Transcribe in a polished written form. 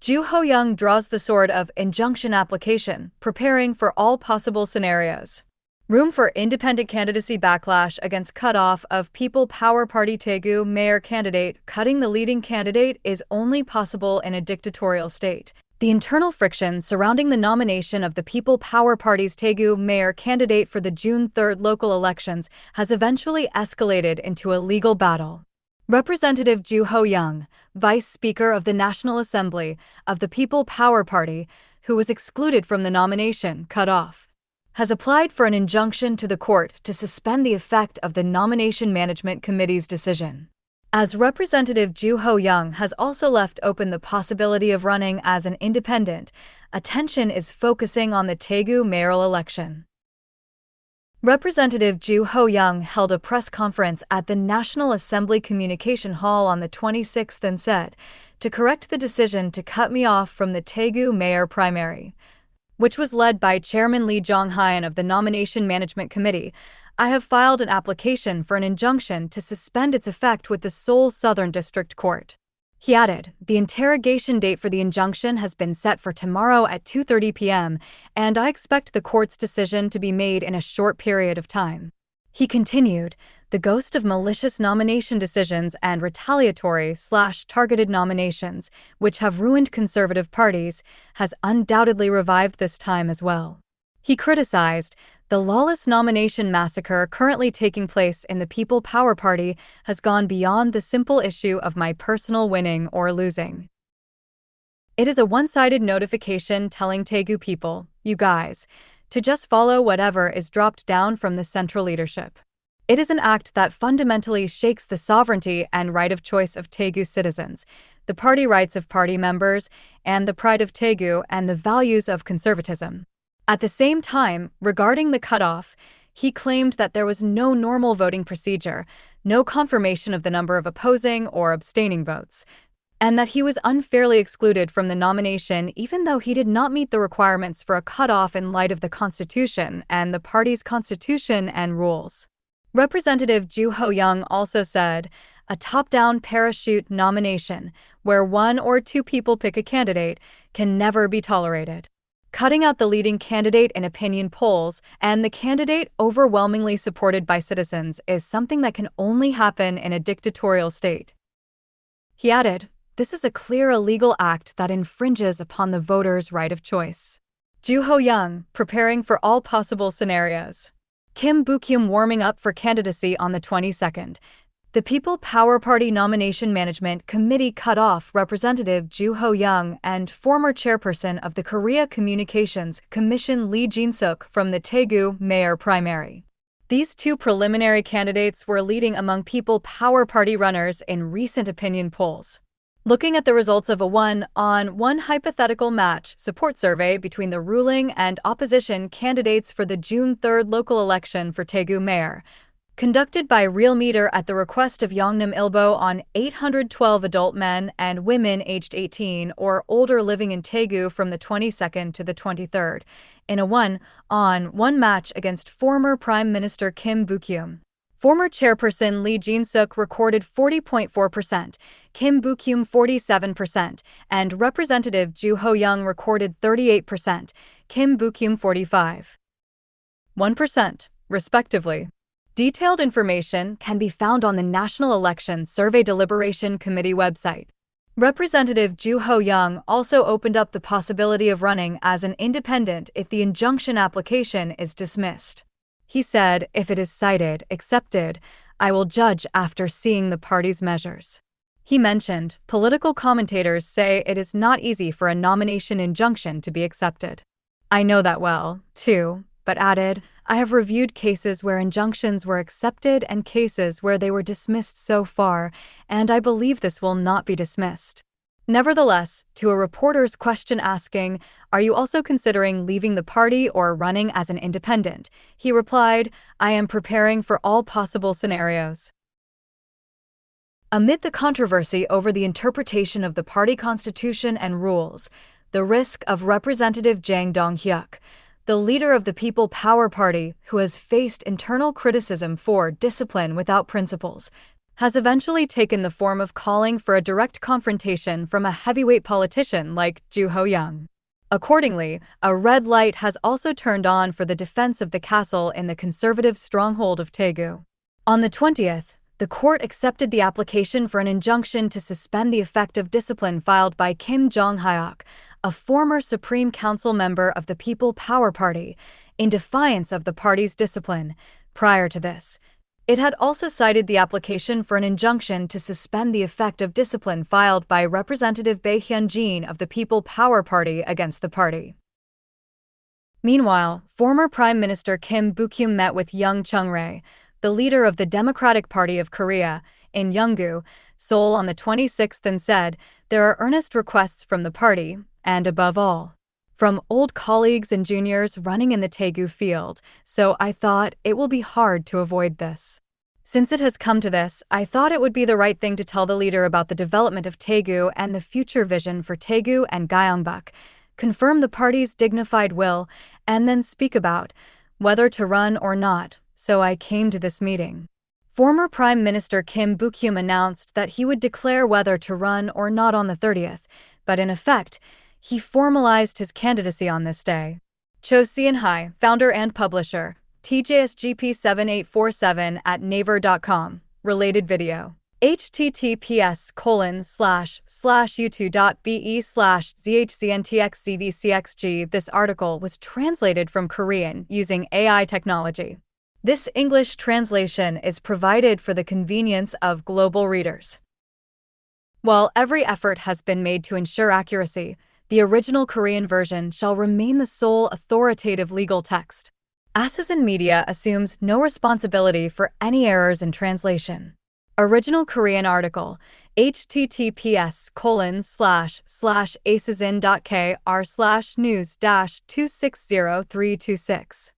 Ju Ho-young draws the sword of injunction application, preparing for all possible scenarios. Room for independent candidacy backlash against cutoff of People Power Party Daegu mayor candidate. Cutting the leading candidate is only possible in a dictatorial state. The internal friction surrounding the nomination of the People Power Party's Daegu mayor candidate for the June 3 local elections has eventually escalated into a legal battle. Representative Ju Ho-young, Vice Speaker of the National Assembly of the People Power Party, who was excluded from the nomination cutoff, has applied for an injunction to the court to suspend the effect of the Nomination Management Committee's decision. As Representative Ju Ho-young has also left open the possibility of running as an independent, attention is focusing on the Daegu mayoral election. Representative Ju Ho-young held a press conference at the National Assembly Communication Hall on the 26th and said, "To correct the decision to cut me off from the Daegu mayor primary, which was led by Chairman Lee Jong-hyun of the Nomination Management Committee, I have filed an application for an injunction to suspend its effect with the Seoul Southern District Court." He added, "The interrogation date for the injunction has been set for tomorrow at 2:30 p.m., and I expect the court's decision to be made in a short period of time." He continued, "The ghost of malicious nomination decisions and retaliatory/targeted nominations, which have ruined conservative parties, has undoubtedly revived this time as well." He criticized, "The lawless nomination massacre currently taking place in the People Power Party has gone beyond the simple issue of my personal winning or losing. It is a one-sided notification telling Daegu people, you guys, to just follow whatever is dropped down from the central leadership. It is an act that fundamentally shakes the sovereignty and right of choice of Daegu citizens, the party rights of party members, and the pride of Daegu and the values of conservatism." At the same time, regarding the cutoff, he claimed that there was no normal voting procedure, no confirmation of the number of opposing or abstaining votes, and that he was unfairly excluded from the nomination even though he did not meet the requirements for a cutoff in light of the Constitution and the party's constitution and rules. Representative Ju Ho-young also said, "A top-down parachute nomination, where one or two people pick a candidate, can never be tolerated. Cutting out the leading candidate in opinion polls and the candidate overwhelmingly supported by citizens is something that can only happen in a dictatorial state." He added, "This is a clear illegal act that infringes upon the voters' right of choice." Ju Ho-young, preparing for all possible scenarios. Kim Boo-kyum warming up for candidacy on the 22nd. The People Power Party Nomination Management Committee cut off Representative Ju Ho-young and former chairperson of the Korea Communications Commission Lee Jin-suk from the Daegu mayor primary. These two preliminary candidates were leading among People Power Party runners in recent opinion polls. Looking at the results of a one-on-one hypothetical match support survey between the ruling and opposition candidates for the June 3 local election for Daegu mayor, conducted by Real Meter at the request of Yongnam Ilbo on 812 adult men and women aged 18 or older living in Daegu from the 22nd to the 23rd, in a one-on-one match against former Prime Minister Kim Boo-kyum. Former chairperson Lee Jin-suk recorded 40.4%, Kim Boo-kyum 47%, and Representative Ju Ho-young recorded 38%, Kim Boo-kyum 45.1%, respectively. Detailed information can be found on the National Election Survey Deliberation Committee website. Representative Ju Ho-young also opened up the possibility of running as an independent if the injunction application is dismissed. He said, "If it is accepted, I will judge after seeing the party's measures." He mentioned, "Political commentators say it is not easy for a nomination injunction to be accepted. I know that well, too," but added, "I have reviewed cases where injunctions were accepted and cases where they were dismissed so far, and I believe this will not be dismissed." Nevertheless, to a reporter's question asking, "Are you also considering leaving the party or running as an independent?" he replied, "I am preparing for all possible scenarios." Amid the controversy over the interpretation of the party constitution and rules, the risk of Representative Jang Dong-hyuk, the leader of the People Power Party who has faced internal criticism for discipline without principles, has eventually taken the form of calling for a direct confrontation from a heavyweight politician like Ju Ho-young. Accordingly, a red light has also turned on for the defense of the castle in the conservative stronghold of Daegu. On the 20th, the court accepted the application for an injunction to suspend the effect of discipline filed by Kim Jong-hyok, a former Supreme Council member of the People Power Party, in defiance of the party's discipline. Prior to this, it had also cited the application for an injunction to suspend the effect of discipline filed by Representative Bae Hyun-jin of the People Power Party against the party. Meanwhile, former Prime Minister Kim Boo-kyum met with Young Chung-rae, the leader of the Democratic Party of Korea, in Yeonggu, Seoul on the 26th and said, "There are earnest requests from the party, and above all, from old colleagues and juniors running in the Daegu field, so I thought it will be hard to avoid this. Since it has come to this, I thought it would be the right thing to tell the leader about the development of Daegu and the future vision for Daegu and Gyeongbuk, confirm the party's dignified will, and then speak about whether to run or not, so I came to this meeting." Former Prime Minister Kim Boo-kyum announced that he would declare whether to run or not on the 30th, but in effect, he formalized his candidacy on this day. Cho Seon-hai, founder and publisher, TJSGP7847 at naver.com. Related video. https://youtube.be/zhcntxcvcxg. This article was translated from Korean using AI technology. This English translation is provided for the convenience of global readers. While every effort has been made to ensure accuracy, the original Korean version shall remain the sole authoritative legal text. Asasan Media assumes no responsibility for any errors in translation. Original Korean article, https://asasan.kr/news-260326.